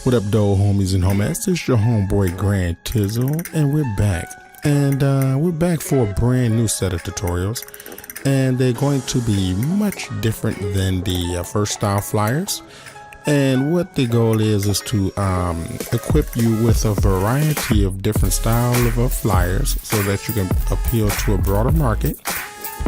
What up, though, homies and homies? It's your homeboy Grand Tizzle, and we're back. And we're back for a brand new set of tutorials, and they're going to be much different than the first style flyers. And what the goal is to equip you with a variety of different styles of flyers so that you can appeal to a broader market.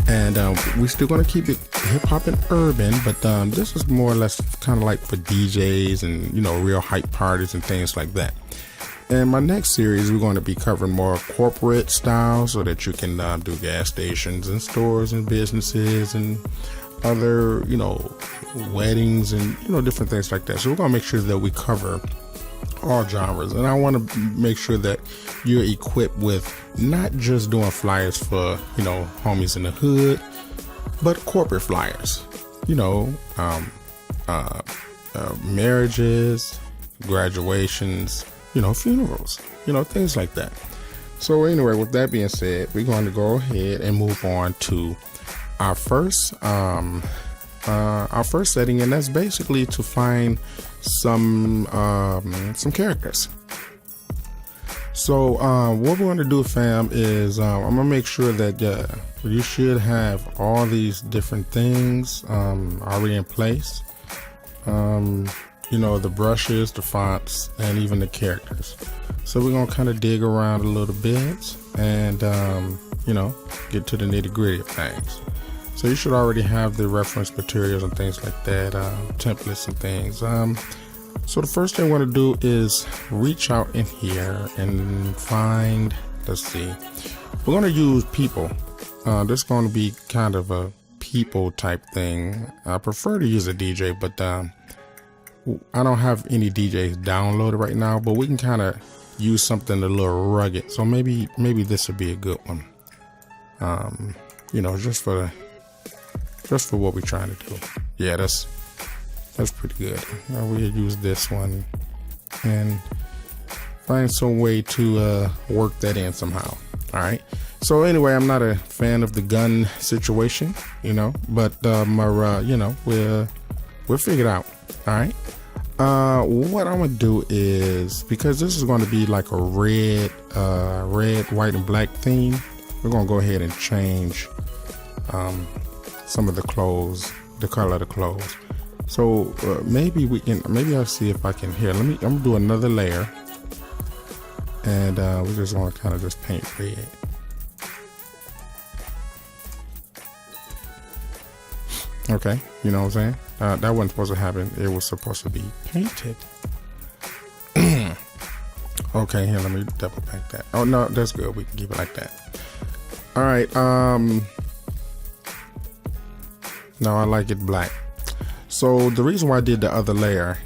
And we're still going to keep it hip hop and urban, but this is more or less kind of like for DJs and, you know, real hype parties and things like that. In my next series, we're going to be covering more corporate style so that you can do gas stations and stores and businesses and other, you know, weddings and, you know, different things like that. So we're going to make sure that we cover all genres, and I want to make sure that you're equipped with not just doing flyers for, you know, homies in the hood, but corporate flyers, you know, marriages, graduations, you know, funerals, you know, things like that. So anyway, with that being said, we're going to go ahead and move on to our first setting, and that's basically to find some characters. So what we're going to do, fam, is I'm gonna make sure that you should have all these different things already in place. You know, the brushes, the fonts, and even the characters. So we're gonna kind of dig around a little bit and you know, get to the nitty-gritty of things. So you should already have the reference materials and things like that, templates and things. So the first thing I want to do is reach out in here and find, let's see, we're going to use people. This is going to be kind of a people type thing. I prefer to use a DJ, but I don't have any DJs downloaded right now, but we can kind of use something a little rugged. So maybe this would be a good one. You know, just for what we're trying to do. Yeah, that's pretty good. We'll use this one and find some way to work that in somehow. All right. So anyway, I'm not a fan of the gun situation, you know, but you know, we'll figure it out. All right. What I'm gonna do is, because this is going to be like a red, white, and black theme, we're gonna go ahead and change some of the clothes, the color of the clothes. So maybe I'll see if I can, I'm gonna do another layer, and we just want to kind of just paint red. Okay, you know what I'm saying? That wasn't supposed to happen. It was supposed to be painted. Okay, here, let me double back that. Oh no, that's good. We can keep it like that. All right. No, I like it black. So the reason why I did the other layer,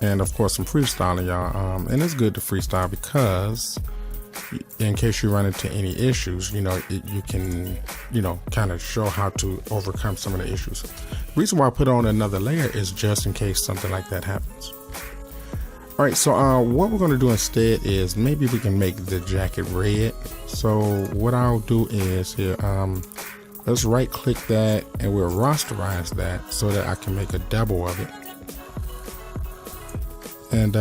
and of course I'm freestyling, y'all, and it's good to freestyle because in case you run into any issues, you know, you can, you know, kind of show how to overcome some of the issues. The reason why I put on another layer is just in case something like that happens. All right, so what we're going to do instead is maybe we can make the jacket red. So what I'll do is here, let's right click that and we'll rasterize that so that I can make a double of it. And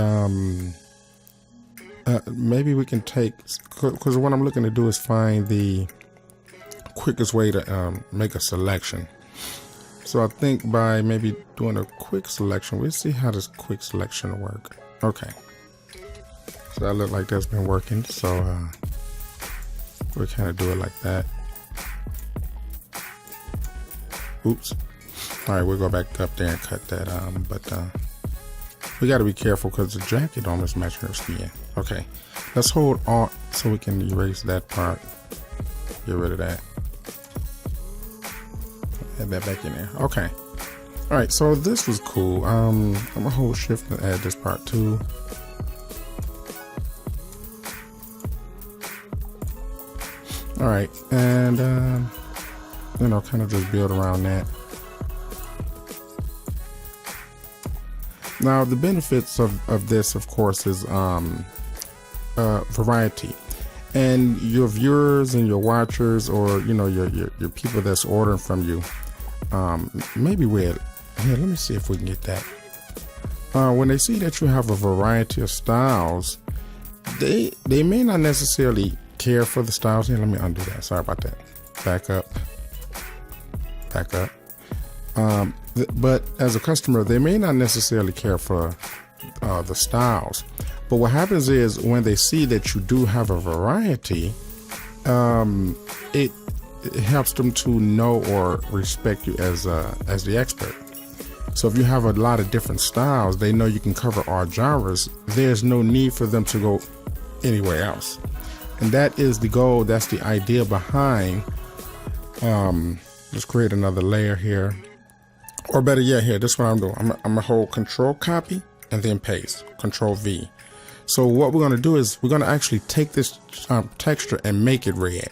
maybe we can take, because what I'm looking to do is find the quickest way to make a selection. So I think by maybe doing a quick selection, we'll see how this quick selection will work. Okay. So that looks like that's been working. So we'll kind of do it like that. Oops. All right, we'll go back up there and cut that. But we got to be careful because the jacket almost matches her skin. Okay, let's hold Alt so we can erase that part. Get rid of that. Add that back in there. Okay. All right, so this was cool. I'm gonna hold Shift and add this part too. All right, and you know, kind of just build around that. Now, the benefits of this, of course, is variety, and your viewers and your watchers, or you know, your people that's ordering from you, maybe with here. Let me see if we can get that. when they see that you have a variety of styles, they may not necessarily care for the styles. Here, let me undo that. Sorry about that. Back up. But as a customer, they may not necessarily care for the styles. But what happens is when they see that you do have a variety, it helps them to know or respect you as the expert. So if you have a lot of different styles, they know you can cover all genres. There's no need for them to go anywhere else. And that is the goal. That's the idea behind. Let's create another layer here. Or better yet, here, this is what I'm doing. I'm going to hold Control Copy and then paste, Control V. So what we're going to do is we're going to actually take this texture and make it red.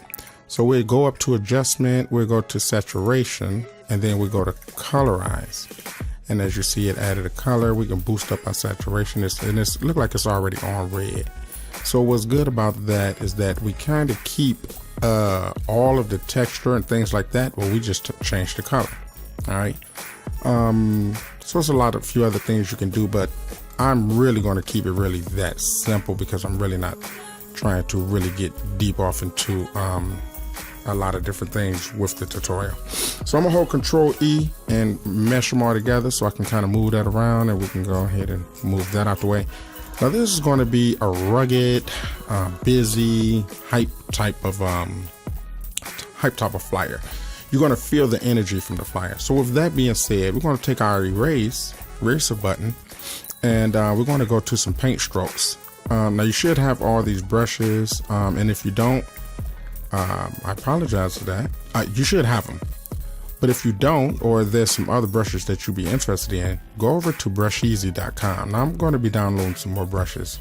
So we'll go up to Adjustment, we'll go to Saturation, and then we go to Colorize. And as you see, it added a color. We can boost up our saturation. And it's look like it's already on red. So what's good about that is that we kind of keep all of the texture and things like that. Well, we just change the color. All right. So it's a few other things you can do, but I'm really going to keep it really that simple because I'm really not trying to really get deep off into a lot of different things with the tutorial. So I'm gonna hold Control E and mesh them all together so I can kind of move that around, and we can go ahead and move that out the way. Now this is going to be a rugged, busy, hype type of flyer. You're going to feel the energy from the flyer. So with that being said, we're going to take our eraser button, and we're going to go to some paint strokes. Now you should have all these brushes, and if you don't, I apologize for that. You should have them. But if you don't, or there's some other brushes that you'd be interested in, go over to brusheezy.com. Now I'm going to be downloading some more brushes.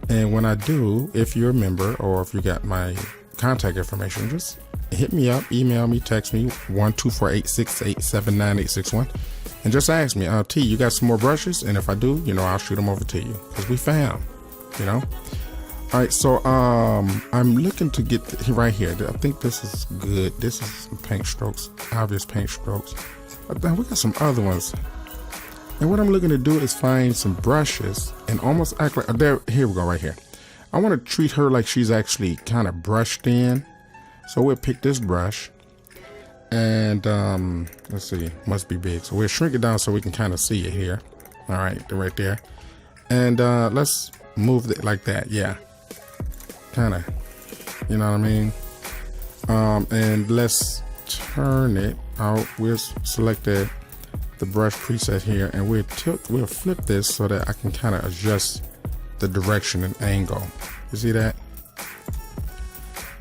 And when I do, if you're a member or if you got my contact information, just hit me up, email me, text me 1-248-687-9861, and just ask me, T, you got some more brushes? And if I do, I'll shoot them over to you, because we found, All right, so I'm looking to get right here. I think this is good. This is some paint strokes, obvious paint strokes. But then we got some other ones. And what I'm looking to do is find some brushes and almost act like, here we go, right here. I want to treat her like she's actually kind of brushed in. So we'll pick this brush, and let's see, must be big. So we'll shrink it down so we can kind of see it here. All right, right there. And let's move it like that, yeah. Kind of, you know what I mean? And let's turn it out. We'll select the brush preset here, and we'll flip this so that I can kind of adjust the direction and angle. You see that?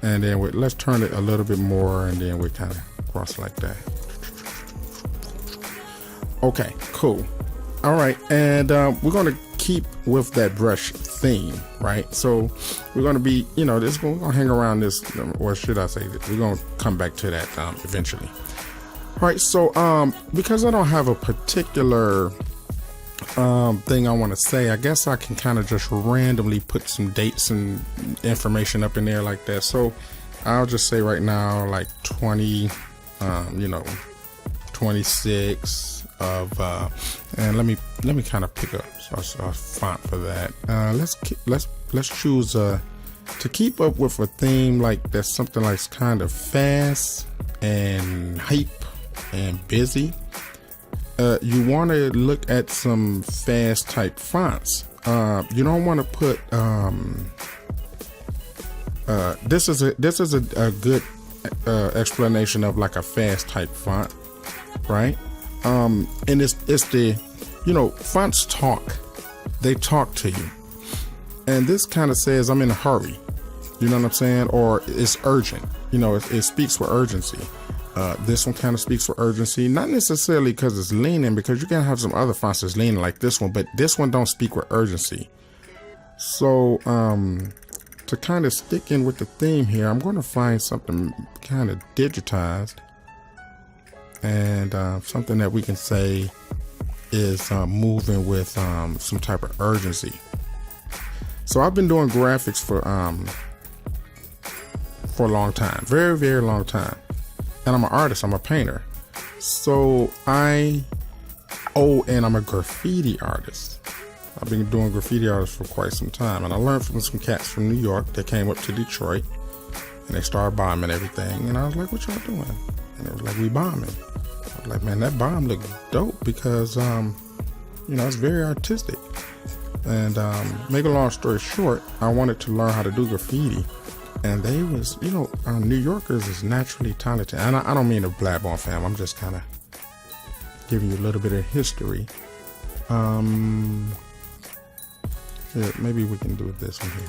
And then let's turn it a little bit more, and then we kind of cross like that. Okay, cool. All right, and we're going to keep with that brush theme, right? So we're going to be, we're going to hang around this, or should I say that we're going to come back to that eventually. All right, so because I don't have a particular thing I want to say, I guess I can kind of just randomly put some dates and information up in there like that. So I'll just say right now, like 26 of and let me kind of pick up a font for that. Let's choose to keep up with a theme like that's something like kind of fast and hype and busy. You want to look at some fast type fonts. You don't want to put this is a good explanation of like a fast type font, right? And it's the fonts talk. They talk to you, and this kind of says I'm in a hurry. You know what I'm saying? Or it's urgent. It speaks with urgency. This one kind of speaks for urgency, not necessarily because it's leaning, because you can have some other fonts that's leaning like this one, but this one don't speak with urgency. So to kind of stick in with the theme here, I'm going to find something kind of digitized, and something that we can say is moving with some type of urgency. So I've been doing graphics for a long time, very, very long time. And I'm an artist, I'm a painter. So I Oh, and I'm a graffiti artist. I've been doing graffiti artists for quite some time, and I learned from some cats from New York that came up to Detroit, and they started bombing everything. And I was like, "What y'all doing?" And it was like, "We bombing." I was like, "Man, that bomb looked dope because, it's very artistic." And make a long story short, I wanted to learn how to do graffiti, and they was, New Yorkers is naturally talented. And I don't mean to blab on, fam. I'm just kind of giving you a little bit of history. Yeah, maybe we can do this one here.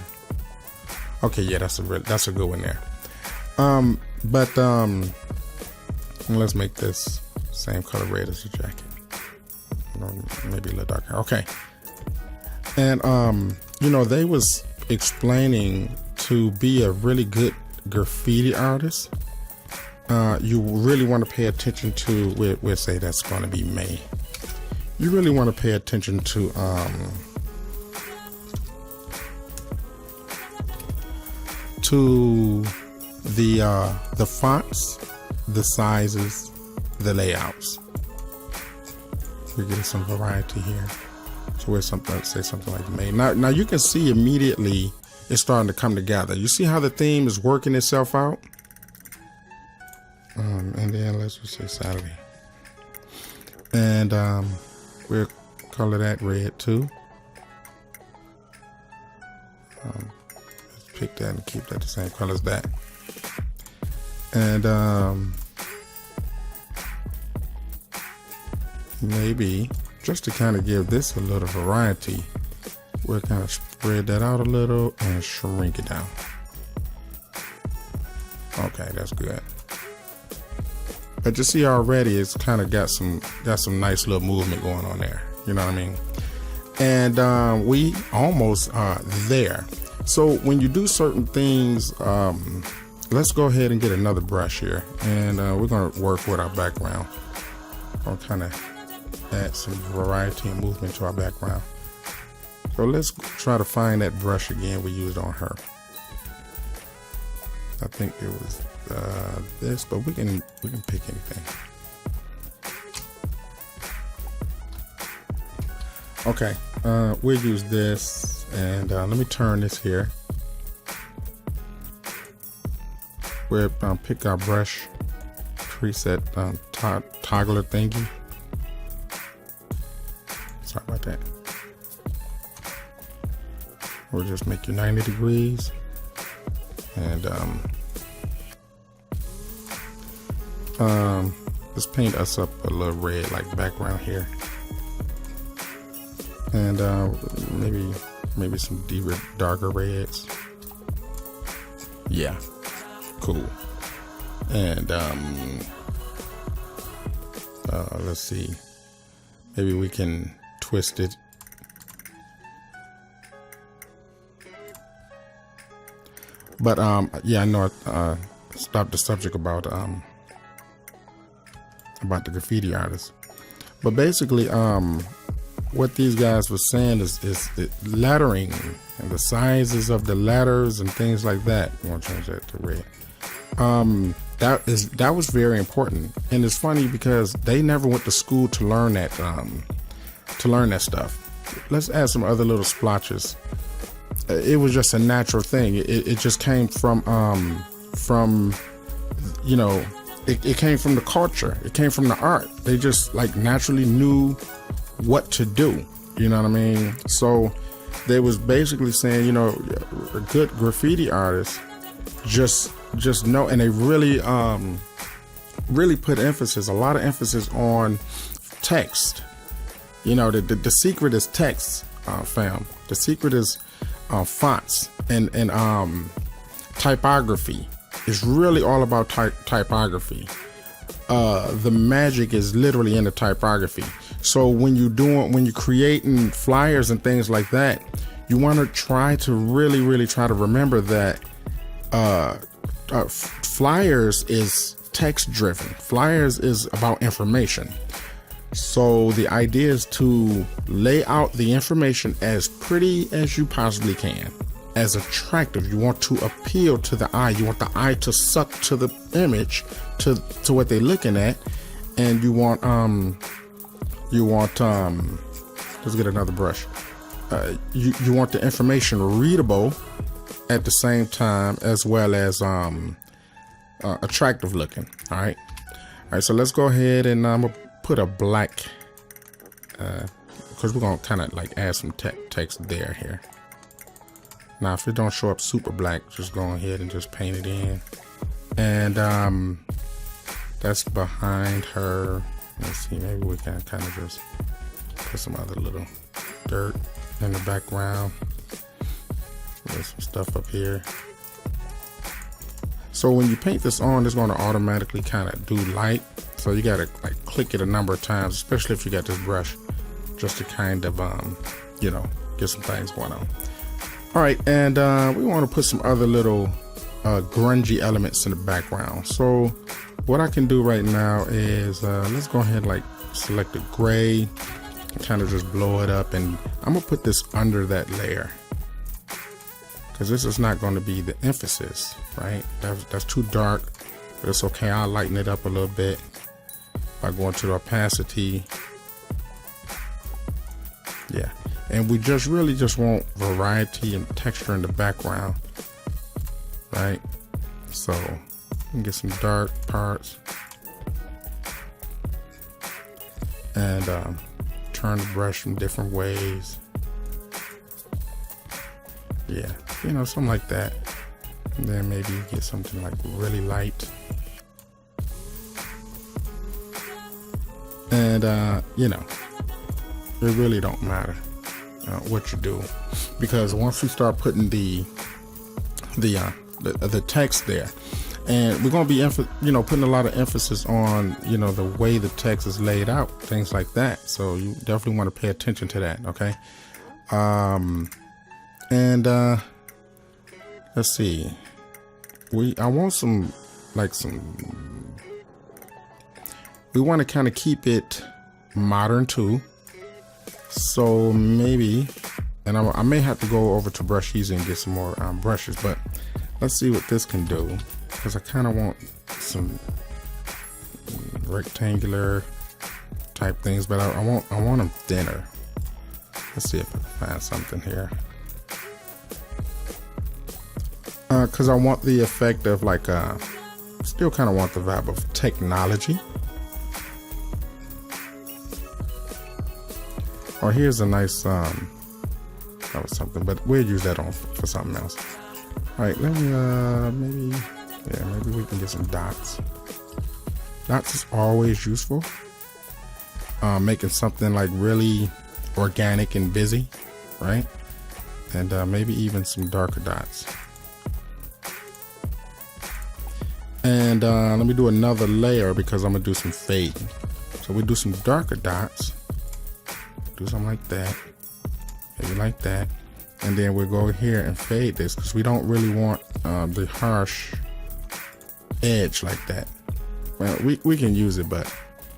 Okay, yeah, that's a good one there. But let's make this same color red as the jacket. Maybe a little darker. Okay. And they was explaining to be a really good graffiti artist, you really want to pay attention to. We'll say that's going to be May. You really want to pay attention to the fonts, the sizes, the layouts. We're getting some variety here. So we're say something like May. Now you can see immediately it's starting to come together. You see how the theme is working itself out? And then let's just say Saturday. And we'll color that red too. Let's pick that and keep that the same color as that. And maybe just to kind of give this a little variety, we'll kind of spread that out a little and shrink it down. Okay, that's good. But you see already it's kind of got some nice little movement going on there. You know what I mean? And we almost are there. So when you do certain things, let's go ahead and get another brush here, and we're going to work with our background. I'll kind of add some variety and movement to our background. So let's try to find that brush again we used on her. I think it was this, but we can pick anything. Okay, we'll use this, and let me turn this here. We'll pick our brush preset toggler thingy. Sorry about that. We'll just make you 90 degrees, and let's paint us up a little red like background here, and maybe some deeper, darker reds. Yeah, cool. And let's see, maybe we can twist it. But yeah, I know I stopped the subject about the graffiti artists. But basically, what these guys were saying is the lettering and the sizes of the letters and things like that. You want to change that to red? That was very important, and it's funny because they never went to school to learn that stuff. Let's add some other little splotches. It was just a natural thing. It just came from it came from the culture. It came from the art. They just like naturally knew what to do. You know what I mean? So they was basically saying, a good graffiti artist just know, and they really put a lot of emphasis on text. The secret is text, fam. The secret is fonts and typography. It's really all about typography. The magic is literally in the typography. So when you're creating flyers and things like that, you want to try to really try to remember that flyers is text driven. Flyers is about information. So the idea is to lay out the information as pretty as you possibly can, as attractive. You want to appeal to the eye. You want the eye to suck to the image, to what they're looking at, and you want you want let's get another brush. You want the information readable at the same time, as well as attractive looking. All right, so let's go ahead and I'm gonna put a black, because we're gonna kind of like add some text there here. Now if it don't show up super black, just go ahead and just paint it in. And that's behind her. Let's see, maybe we can kind of just put some other little dirt in the background. There's some stuff up here. So when you paint this on, it's going to automatically kind of do light. So you got to like click it a number of times, especially if you got this brush, just to kind of, you know, get some things going on. All right, and we want to put some other little grungy elements in the background. So what I can do right now is let's go ahead and like select a gray, kind of just blow it up, and I'm gonna put this under that layer because this is not going to be the emphasis, right? That's too dark, but it's okay. I'll lighten it up a little bit by going to the opacity. Yeah, and we just really just want variety and texture in the background, right? So you can get some dark parts and turn the brush in different ways. Yeah, you know, something like that. And then maybe you get something like really light. And you know, it really don't matter what you do, because once we start putting the text there, and we're going to be putting a lot of emphasis on, you know, the way the text is laid out, things like that. So you definitely want to pay attention to that. Okay. And let's see, I want some we want to kind of keep it modern too. So maybe, and I may have to go over to Brush Easy and get some more brushes, but let's see what this can do, because I kind of want some rectangular type things, but I want them thinner. Let's see if I can find something here. Because I want the effect of like, still kind of want the vibe of technology. Or here's a nice, that was something, but we'll use that on for something else. All right, let me, maybe we can get some dots. Dots is always useful. Making something like really organic and busy, right? And maybe even some darker dots. And let me do another layer because I'm gonna do some fading. So we do some darker dots. Do something like that, maybe like that, and then we'll go here and fade this because we don't really want the harsh edge like that. Well, we can use it, but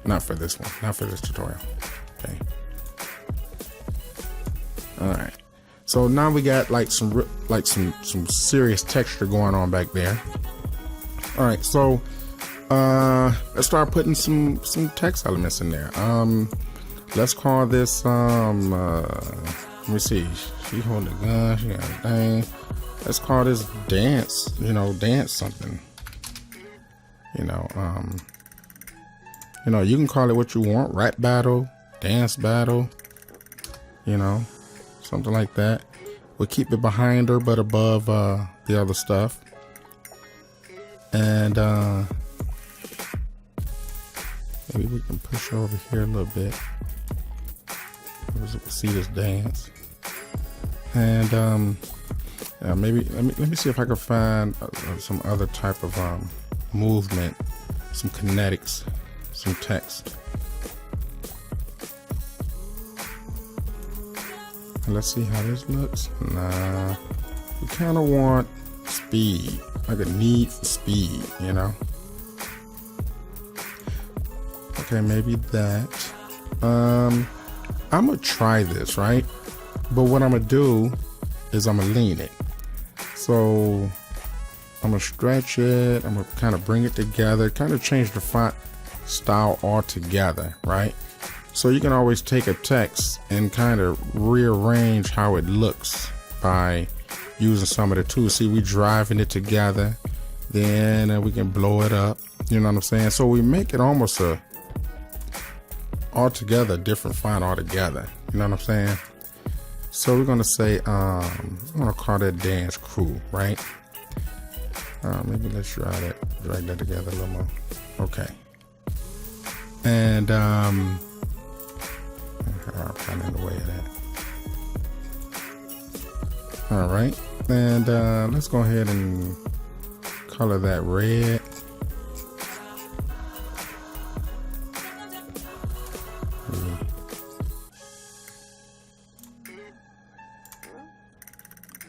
not for this one, not for this tutorial. Okay. All right. So now we got like some serious texture going on back there. All right. So let's start putting some text elements in there. Let's call this, let me see, she holding a gun, she got a thing. Let's call this dance, dance something. You can call it what you want, rap battle, dance battle, something like that. We'll keep it behind her, but above the other stuff. And maybe we can push her over here a little bit. See this dance, and maybe let me see if I can find some other type of movement, some kinetics, some text. And let's see how this looks. Nah, we kind of want speed, like a need for speed, Okay, maybe that. I'm gonna try this, right? But what I'm gonna do is I'm gonna lean it. So I'm gonna stretch it. I'm gonna kind of bring it together, kind of change the font style altogether, right? So you can always take a text and kind of rearrange how it looks by using some of the tools. See, we driving it together, then we can blow it up. You know what I'm saying? So we make it almost a altogether different font altogether. You know what I'm saying? So we're gonna say I'm gonna call that Dance Crew, right? Maybe let's drag that together a little more. Okay. And I'm kind of in the way of that. All right, and let's go ahead and color that red.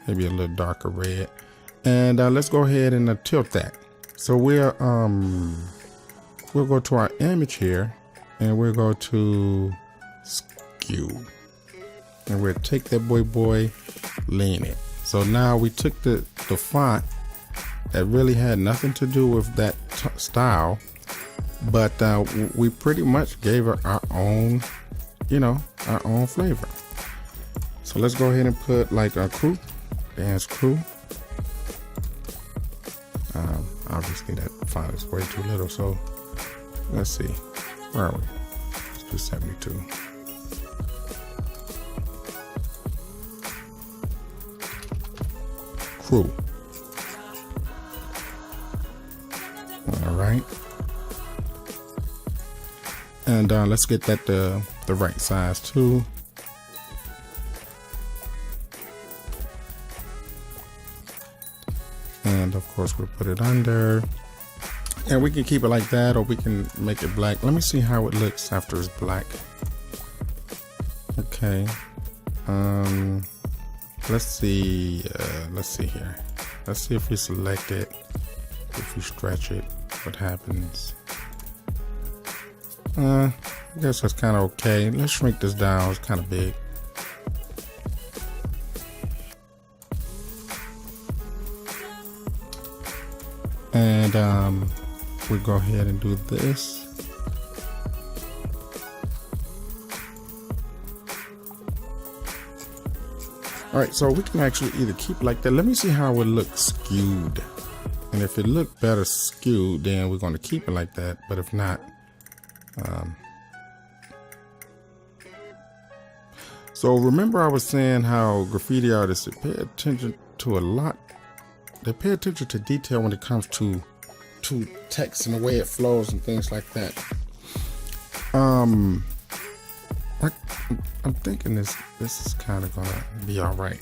Maybe a little darker red. And let's go ahead and tilt that. So we'll go to our image here, and we'll go to skew, and we'll take that boy, lean it. So now we took the font that really had nothing to do with that style, but we pretty much gave it our own, our own flavor. So let's go ahead and put like a crew, Dance Crew. Obviously that font is way too little, so let's see, where are we? Let's do 72. Crew. All right, and let's get that the right size too. And of course we'll put it under, and we can keep it like that, or we can make it black. Let me see how it looks after it's black. Okay, let's see here. Let's see if we select it, if we stretch it, what happens. I guess that's kind of okay. Let's shrink this down, it's kind of big. And we go ahead and do this. All right, so we can actually either keep like that. Let me see how it looks skewed. And if it looked better skewed, then we're going to keep it like that. But if not, so remember I was saying how graffiti artists pay attention to a lot. They pay attention to detail when it comes to text and the way it flows and things like that. I'm thinking this is kind of gonna be all right.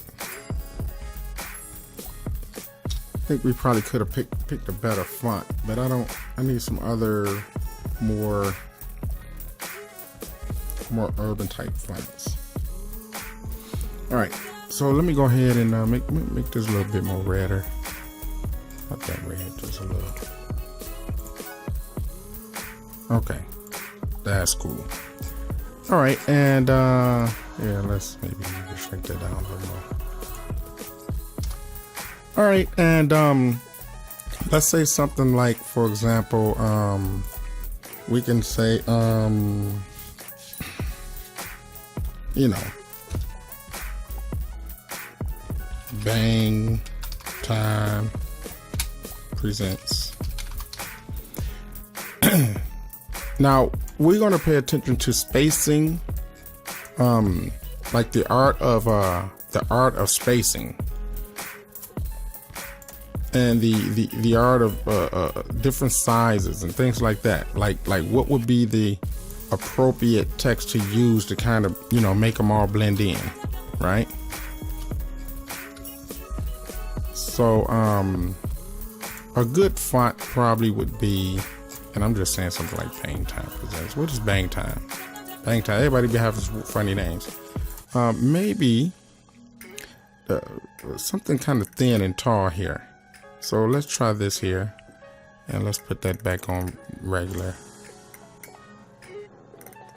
I think we probably could have picked a better font, but I need some other more urban type fonts. All right, so let me go ahead and make this a little bit more redder. Not that red, just a little. Okay, that's cool. All right, and yeah, let's maybe shrink that down a little more. All right, and let's say something like, for example, we can say, Bang Time presents. Now we're going to pay attention to spacing, like the art of spacing, and the art of different sizes and things like that. Like what would be the appropriate text to use to kind of make them all blend in, right? So a good font probably would be, and I'm just saying something like Bang Time presents. What is Bang Time? Bang Time. Everybody be having funny names. Maybe something kind of thin and tall here. So let's try this here, and let's put that back on regular.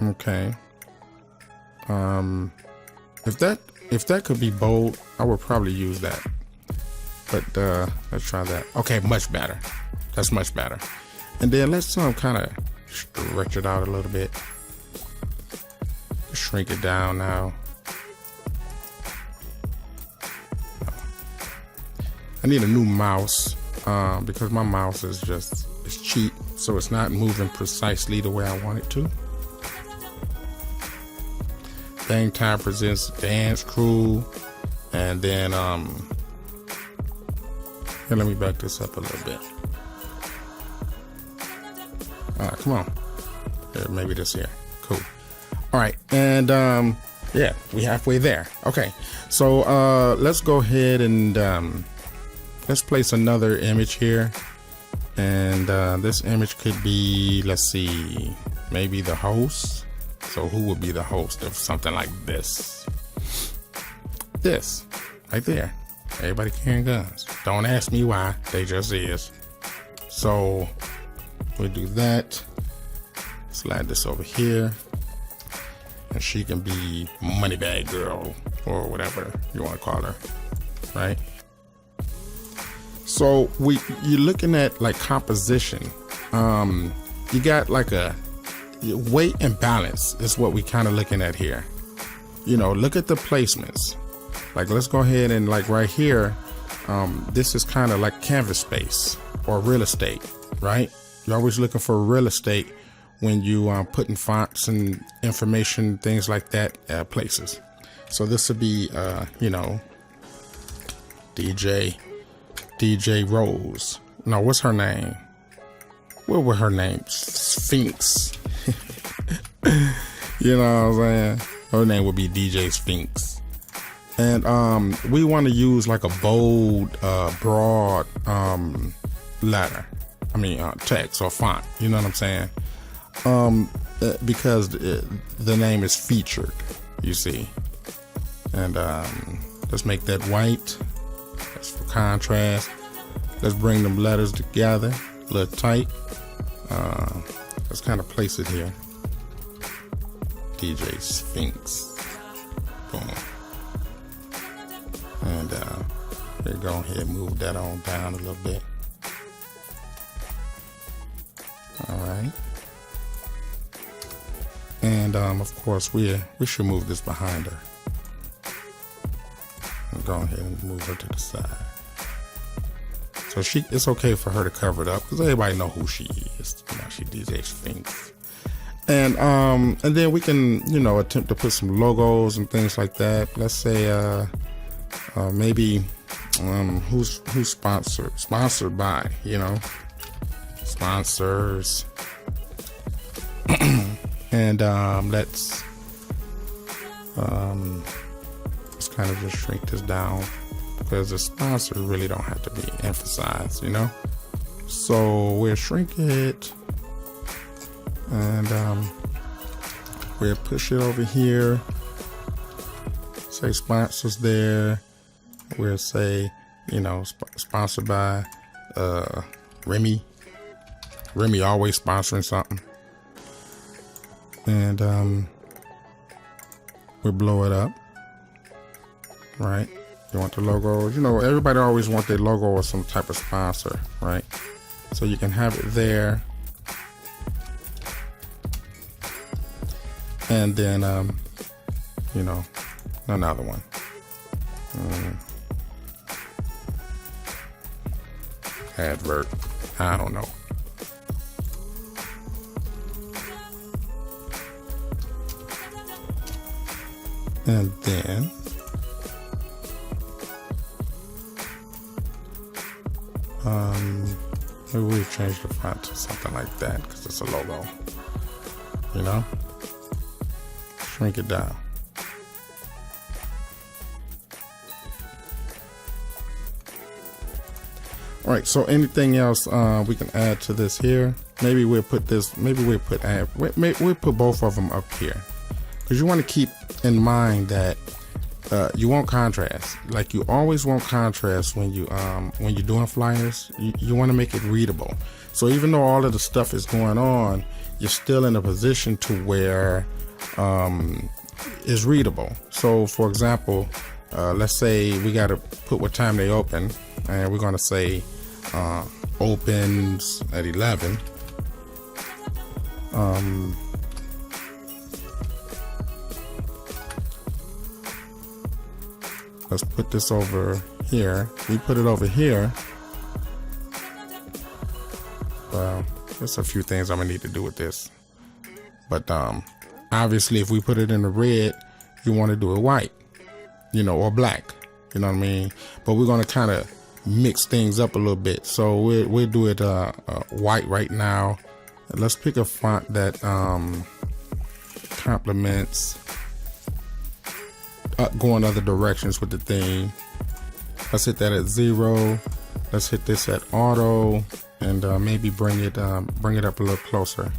Okay. If that could be bold, I would probably use that. But let's try that. Okay, much better. That's much better. And then let's kind of stretch it out a little bit. shrink it down now. I need a new mouse because my mouse is it's cheap, so it's not moving precisely the way I want it to. Bang Time presents Dance Crew, and then here, let me back this up a little bit. Come on. Here, maybe this here. Cool. All right, and yeah, we halfway there. Okay, so let's go ahead and let's place another image here, and this image could be, let's see, maybe the host. So who would be the host of something like this? This right there. Everybody carrying guns. Don't ask me why, they just is. So we'll do that. Slide this over here, and she can be Moneybag Girl or whatever you want to call her, right? So you're looking at like composition. You got like a weight and balance is what we kind of looking at here. You know, look at the placements. Like, let's go ahead and like right here, this is kind of like canvas space or real estate, right? You're always looking for real estate when you putting fonts and information, things like that, places. So this would be, you know, DJ Rose. No, what's her name? What was her name? Sphinx. You know what I'm saying? Her name would be DJ Sphinx. And we want to use like a bold, broad letter. I mean, text or font. You know what I'm saying? Because the name is featured, you see. And let's make that white. That's for contrast. Let's bring them letters together a little tight. Let's kind of place it here. DJ Sphinx. Boom. And here, go ahead, move that on down a little bit. All right. And of course, we should move this behind her. And go ahead and move her to the side. So it's okay for her to cover it up because everybody know who she is. You know, she DJ Sphinx. And then we can, you know, attempt to put some logos and things like that. Let's say maybe who's sponsored by, you know, sponsors. And let's kind of just shrink this down because the sponsor really don't have to be emphasized, you know. So we'll shrink it, and we'll push it over here. Say sponsors there. We'll say, you know, sponsored by Remy. Remy always sponsoring something. And we'll blow it up. Right? You want the logo. You know, everybody always want their logo or some type of sponsor, right? So you can have it there. And then, you know, another one. Advert. I don't know. And then maybe we change the font to something like that because it's a logo, you know. Shrink it down. All right, so anything else we can add to this here? Maybe we'll put this, we'll put both of them up here because you want to keep in mind that you want contrast. Like, you always want contrast when you're doing flyers. You want to make it readable. So even though all of the stuff is going on, you're still in a position to where is readable. So for example, let's say we got to put what time they open, and we're going to say opens at 11. let's put this over here. We put it over here. Well, there's a few things I'm gonna need to do with this, but obviously if we put it in the red, you want to do it white, or black, you know what I mean? But we're gonna kind of mix things up a little bit, so we'll do it white right now. Let's pick a font that complements going other directions with the theme. Let's hit that at 0. Let's hit this at auto, and maybe bring it up a little closer.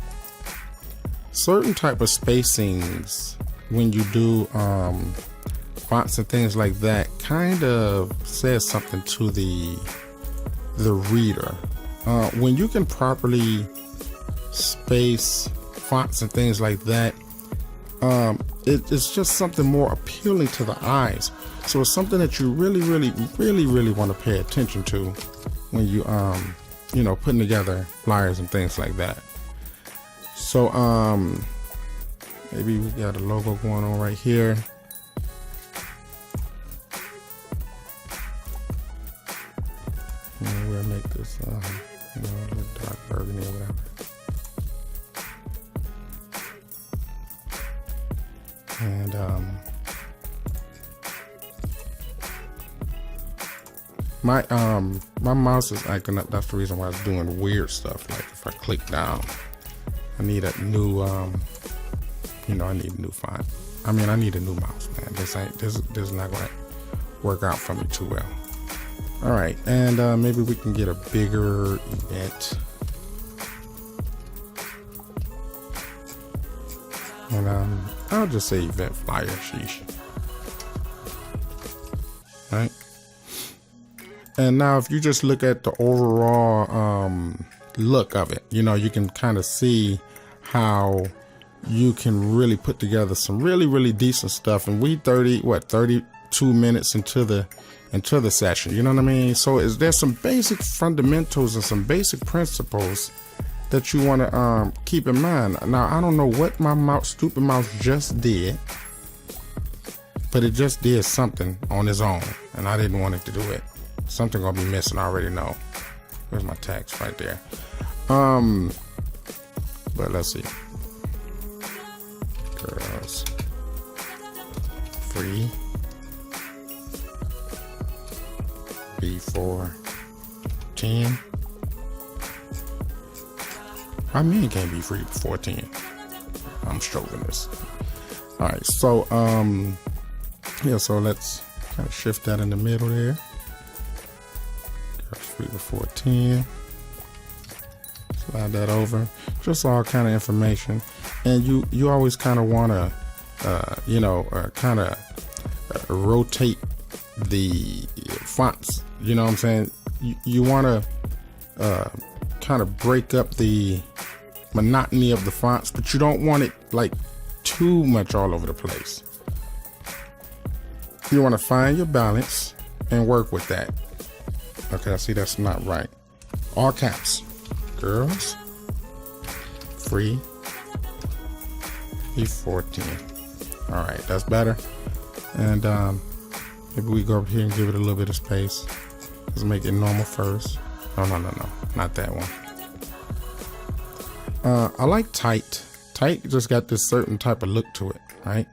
Certain type of spacings when you do fonts and things like that kind of says something to the reader. When you can properly space fonts and things like that, it's just something more appealing to the eyes. So it's something that you really want to pay attention to when you putting together flyers and things like that. So maybe we got a logo going on right here. And we'll make this a little dark burgundy or whatever. And my mouse is acting up. That's the reason why it's doing weird stuff. Like if I click down, I need a new I need a new font. I mean, I need a new mouse, man. This is not gonna work out for me too well. All right, and maybe we can get a bigger event. And I'll just say event flyer, sheesh. All right. And now if you just look at the overall look of it, you can kind of see how you can really put together some really decent stuff. And we 32 minutes into the session, you know what I mean? So there's some basic fundamentals and some basic principles that you want to keep in mind. Now, I don't know what my stupid mouse just did, but it just did something on its own, and I didn't want it to do it. Something gonna be missing, I already know. Where's my text? Right there. But let's see. Girls free B410. I mean, it can't be free before 10. I'm chauvinist. All right, so so let's kind of shift that in the middle there. Free before 10. Slide that over. Just all kind of information, and you always kind of want to kind of rotate the fonts. You know what I'm saying? You want to kind of break up the monotony of the fonts, but you don't want it like too much all over the place. You want to find your balance and work with that. Okay, I see that's not right. All caps. Girls free B410. All right, that's better. And maybe we go up here and give it a little bit of space. Let's make it normal first. No, not that one. I like tight. Tight just got this certain type of look to it, right?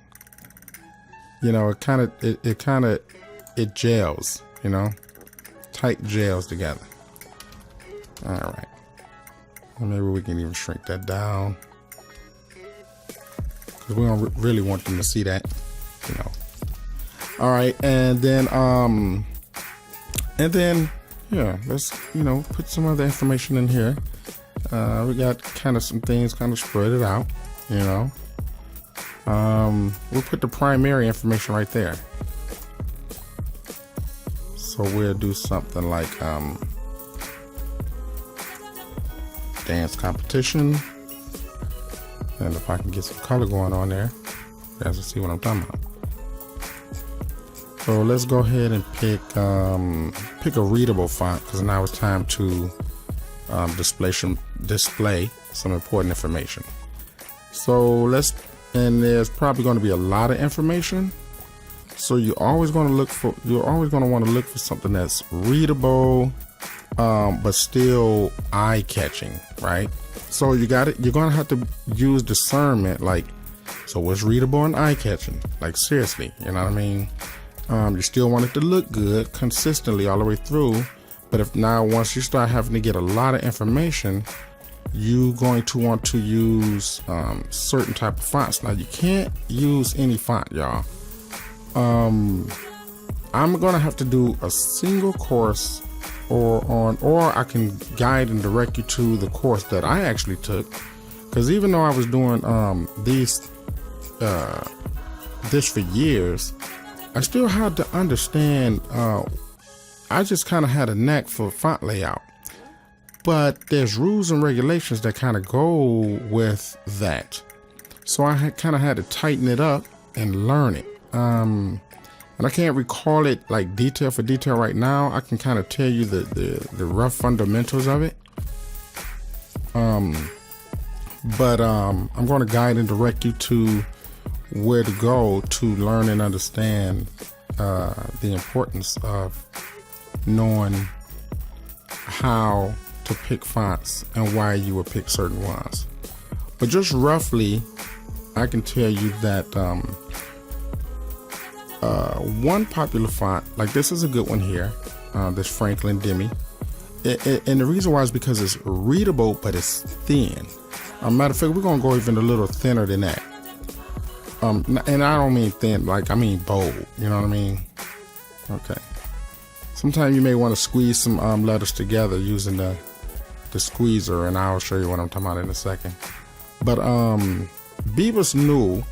It gels, tight gels together. All right. Maybe we can even shrink that down, because we don't really want them to see that, All right, and then yeah, let's put some other information in here. We got kind of some things kind of spread it out, We'll put the primary information right there. So we'll do something like dance competition, and if I can get some color going on there, you guys will see what I'm talking about. So let's go ahead and pick a readable font, because now it's time to display some important information. So and there's probably going to be a lot of information. So you're always going to want to look for something that's readable, but still eye-catching, right? So you're going to have to use discernment, like, so what's readable and eye-catching? Like, seriously, you know what I mean? You still want it to look good consistently all the way through, but once you start having to get a lot of information, you're going to want to use certain type of fonts. Now, you can't use any font, y'all. I'm gonna have to do a single course or I can guide and direct you to the course that I actually took, because even though I was doing this for years, I still had to understand. I just kind of had a knack for font layout, but there's rules and regulations that kind of go with that, so I kind of had to tighten it up and learn it. And I can't recall it like detail for detail right now. I can kind of tell you the rough fundamentals of it. But I'm going to guide and direct you to where to go to learn and understand the importance of knowing how to pick fonts and why you would pick certain ones. But just roughly, I can tell you that one popular font, like this is a good one here, this Franklin Demi. And the reason why is because it's readable, but it's thin. Matter of fact, we're gonna go even a little thinner than that. And I don't mean thin, like I mean bold. You know what I mean? Okay. Sometimes you may want to squeeze some letters together using the squeezer, and I'll show you what I'm talking about in a second. But Bebas Neue,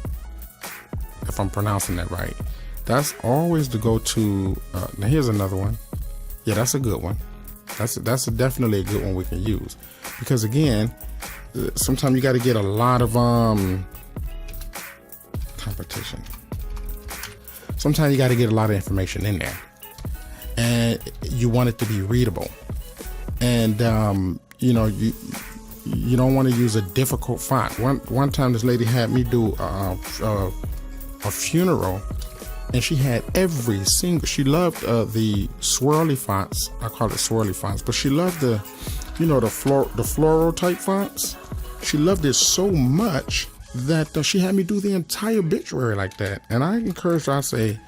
if I'm pronouncing that right, that's always the go-to. Now here's another one. Yeah, that's a good one. That's definitely a good one we can use, because again, sometimes you got to get a lot of competition. Sometimes you got to get a lot of information in there, and you want it to be readable. And you know, you don't want to use a difficult font. One time, this lady had me do a funeral, and she had every single. She loved the swirly fonts. I call it swirly fonts, but she loved the floral type fonts. She loved it so much that she had me do the entire obituary like that. And I encourage her. I say,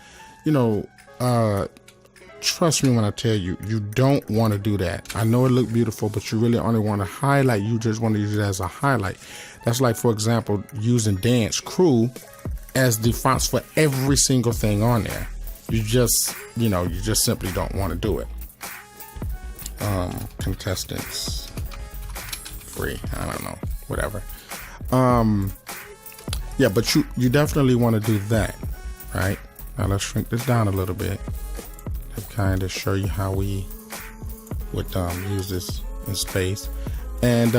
trust me when I tell you, you don't want to do that. I know it looked beautiful, but you really only want to highlight. You just want to use it as a highlight. That's like, for example, using Dance Crew as the fonts for every single thing on there. You just simply don't want to do it. Contestants free. I don't know. Whatever. Yeah, but you definitely want to do that, right? Now let's shrink this down a little bit and kind of show you how we would use this in space. And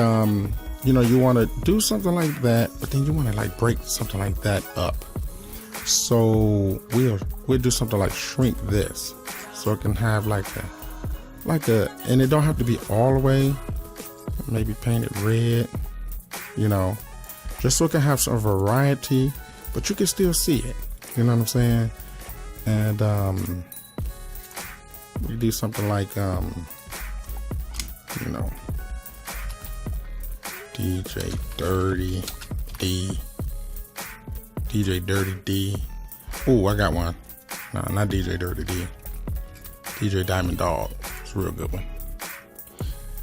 you want to do something like that, but then you want to like break something like that up. So we'll do something like shrink this, so it can have like a, and it don't have to be all the way. Maybe paint it red, just so it can have some variety, but you can still see it. You know what I'm saying? And we do something like DJ Dirty D. DJ Dirty D. Oh, I got one. No, not DJ Dirty D. DJ Diamond Dog. It's a real good one.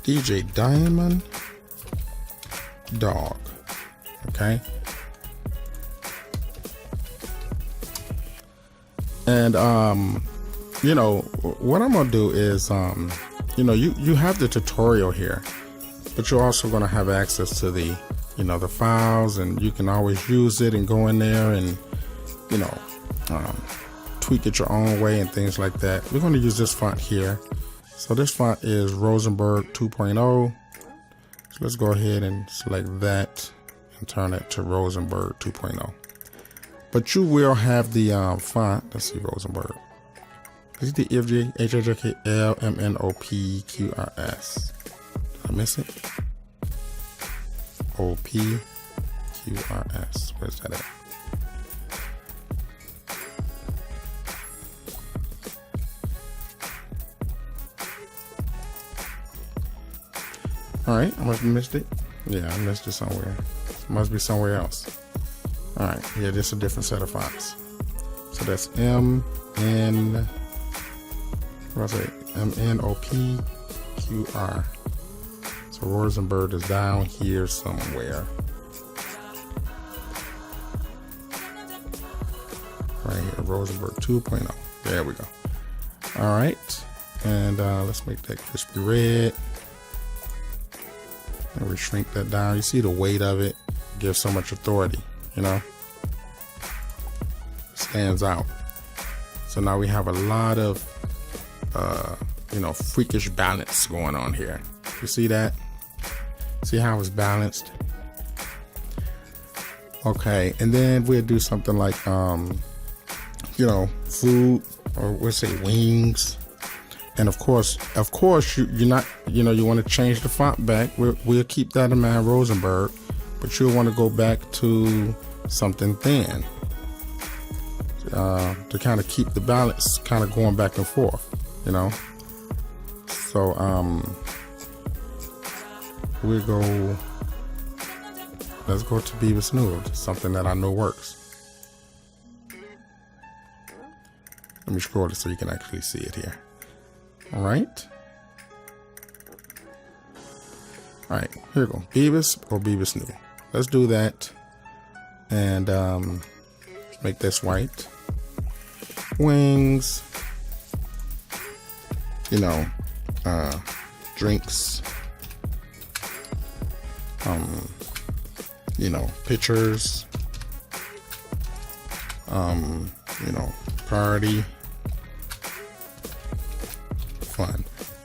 DJ Diamond Dog. Okay. And what I'm gonna do is you have the tutorial here, but you're also gonna have access to the the files, and you can always use it and go in there and tweak it your own way and things like that. We're going to use this font here. So this font is Rosenberg 2.0. So let's go ahead and select that and turn it to Rosenberg 2.0. But you will have the font. Let's see, Rosenberg. Is it the EFG HHLMNOPQRS? Did I miss it? OPQRS. Where's that at? All right, I must have missed it. Yeah, I missed it somewhere. It must be somewhere else. All right, yeah, this is a different set of fonts. So that's MNOPQR. So Rosenberg is down here somewhere. Right here, Rosenberg 2.0. There we go. All right, and let's make that crispy red. And we shrink that down. You see the weight of it gives so much authority, you know, it stands out. So now we have a lot of you know, freakish balance going on here. You see that? See how it's balanced? Okay, and then we'll do something like you know, food, or we'll say wings. And of course, you're not, you know, you want to change the font back. We'll keep that in mind, Rosenberg, but you'll want to go back to something thin to kind of keep the balance kind of going back and forth, you know. So we'll go. Let's go to Beavis Noodles, something that I know works. Let me scroll it so you can actually see it here. All right. All right, here we go. Beavis or Beavis Noodle. Let's do that. And make this white. Wings. You know, drinks. You know, pictures. You know, party. Fun.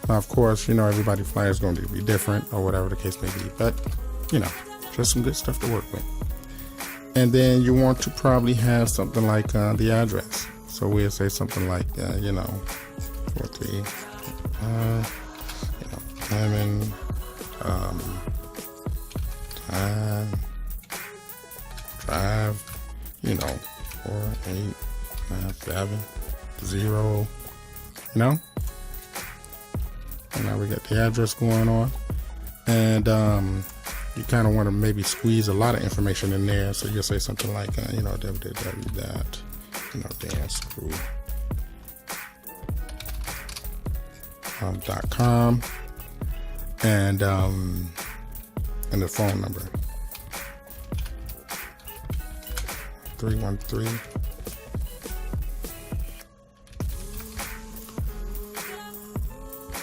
Now, of course, you know, everybody's flyer is going to be different or whatever the case may be, but you know, just some good stuff to work with. And then you want to probably have something like the address. So we'll say something like, you know, 43, you know, Lemon, Drive, you know, 4897 0, you know. And now we got the address going on, and you kind of want to maybe squeeze a lot of information in there. So you'll say something like, you know, www. You know, dancecrew.com, and the phone number 313.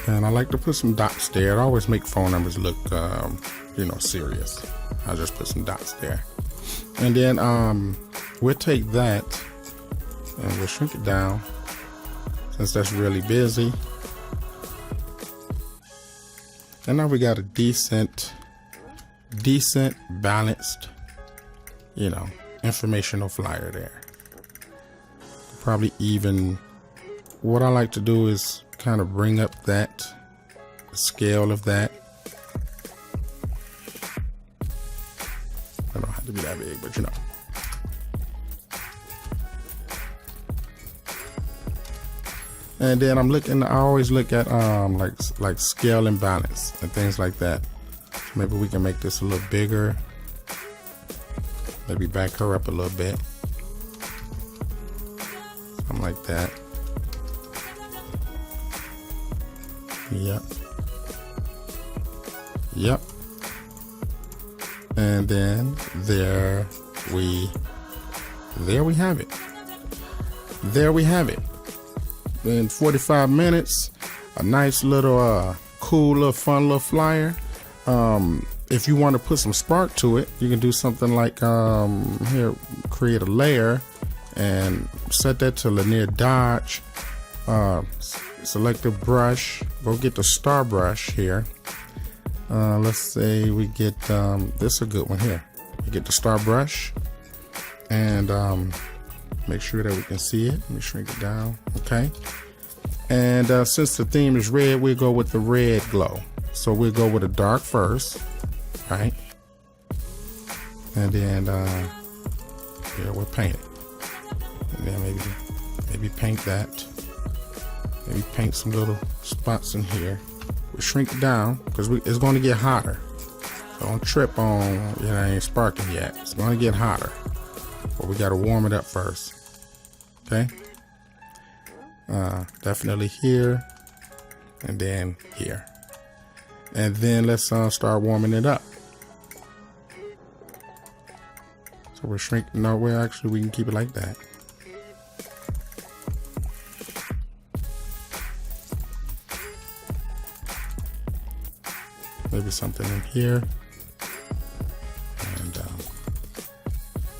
And I like to put some dots there. It always make phone numbers look, you know, serious. I'll just put some dots there. And then we'll take that and we'll shrink it down since that's really busy. And now we got a decent, balanced, you know, informational flyer there. Probably even, what I like to do is kind of bring up that scale of that. I don't have to be that big, but you know. And then I always look at like scale and balance and things like that. Maybe we can make this a little bigger. Maybe back her up a little bit. Something like that. Yep. And then there we have it. There we have it. In 45 minutes, a nice little cool little fun little flyer. If you want to put some spark to it, you can do something like here, create a layer and set that to Linear Dodge. Select a brush, go get the star brush here. Let's say we get this is a good one here. We get the star brush and make sure that we can see it. Let me shrink it down. Okay. And since the theme is red, we'll go with the red glow. So we'll go with a dark first, right? And then yeah, we'll paint it. And then maybe paint that. Maybe paint some little spots in here. we shrink it down because it's going to get hotter. So don't trip on, it ain't sparking yet. It's going to get hotter, but we got to warm it up first. Okay. Definitely here, and then here, and then let's start warming it up. So we're shrinking. No, we're actually, we can keep it like that. Maybe something in here, and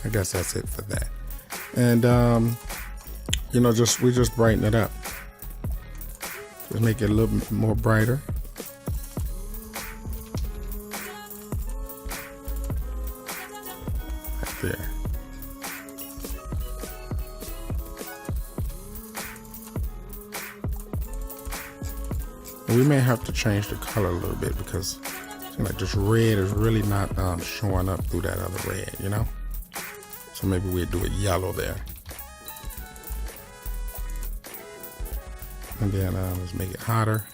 I guess that's it for that. And you know, we just brighten it up. Just make it a little bit more brighter. Right there. And we may have to change the color a little bit because it seems like this red is really not showing up through that other red, you know? So maybe we'll do it yellow there. And then let's make it hotter.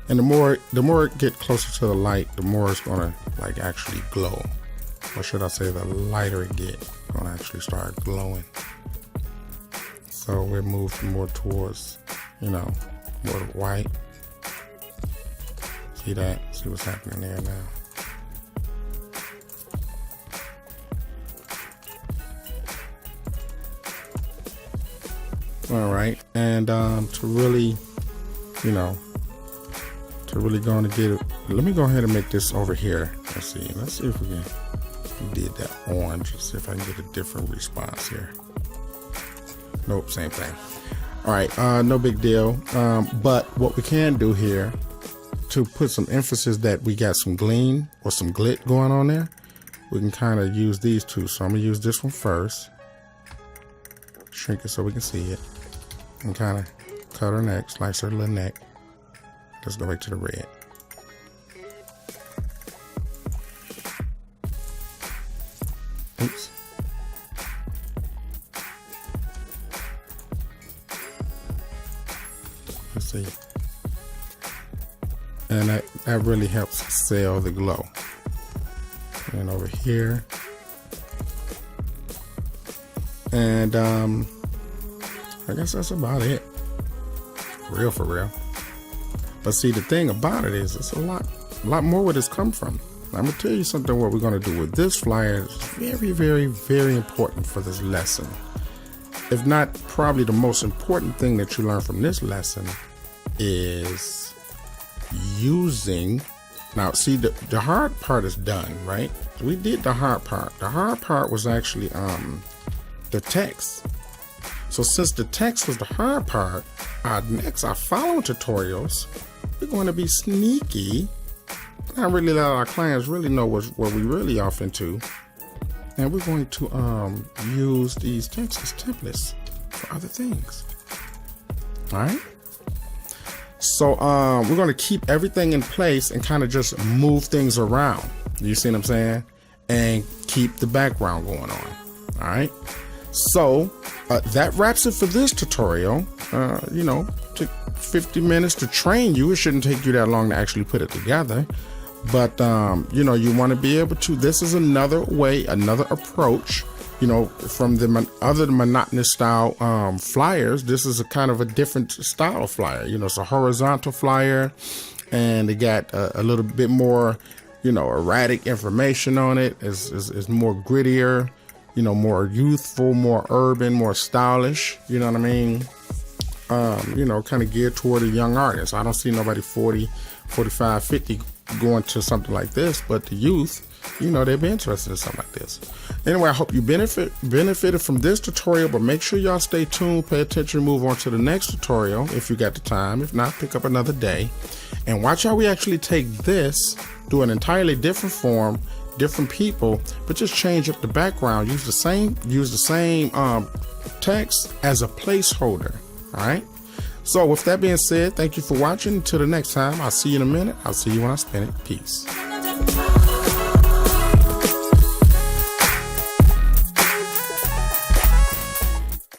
And the more it get closer to the light, the more it's gonna like actually glow. Or should I say, the lighter it get, it's gonna actually start glowing. So we'll move more towards, you know, more white. See that? See what's happening there now. All right, and to really, you know, to really go and get it, let me go ahead and make this over here. Let's see if we can. We did that orange. Let's see if I can get a different response here. Nope, same thing. All right, no big deal. But what we can do here to put some emphasis that we got some gleam or some glit going on there, we can kind of use these two. So I'm gonna use this one first. Shrink it so we can see it. And kind of cut her neck, slice her little neck. Let's go back to the red. Oops. Let's see. And that really helps sell the glow. And over here. And I guess that's about it. For real. But see, the thing about it is, it's a lot more where this come from. I'm gonna tell you something. What we're gonna do with this flyer is very, very, very important for this lesson. If not, probably the most important thing that you learn from this lesson is using. Now, see, the hard part is done, right? We did the hard part. The hard part was actually the text. So since the text was the hard part, our following tutorials, we're going to be sneaky, not really let our clients really know what we really off into, and we're going to use these text as templates for other things. All right. So we're going to keep everything in place and kind of just move things around. You see what I'm saying? And keep the background going on. All right. So that wraps it for this tutorial. You know, took 50 minutes to train you. It shouldn't take you that long to actually put it together. But, you know, you want to be able to, this is another way, another approach, you know, from the other monotonous style flyers. This is a kind of a different style flyer. You know, it's a horizontal flyer, and it got a little bit more, you know, erratic information on it. It's more grittier, you know, more youthful, more urban, more stylish. You know what I mean? You know, kind of geared toward a young artist. I don't see nobody 40, 45, 50 going to something like this, but the youth, you know, they'd be interested in something like this. Anyway, I hope you benefited from this tutorial, but make sure y'all stay tuned, pay attention, move on to the next tutorial if you got the time. If not, pick up another day and watch how we actually take this, do an entirely different form, different people, but just change up the background. Use the same text as a placeholder. All right. So with that being said, thank you for watching. Until the next time, I'll see you in a minute. I'll see you when I spin it. Peace.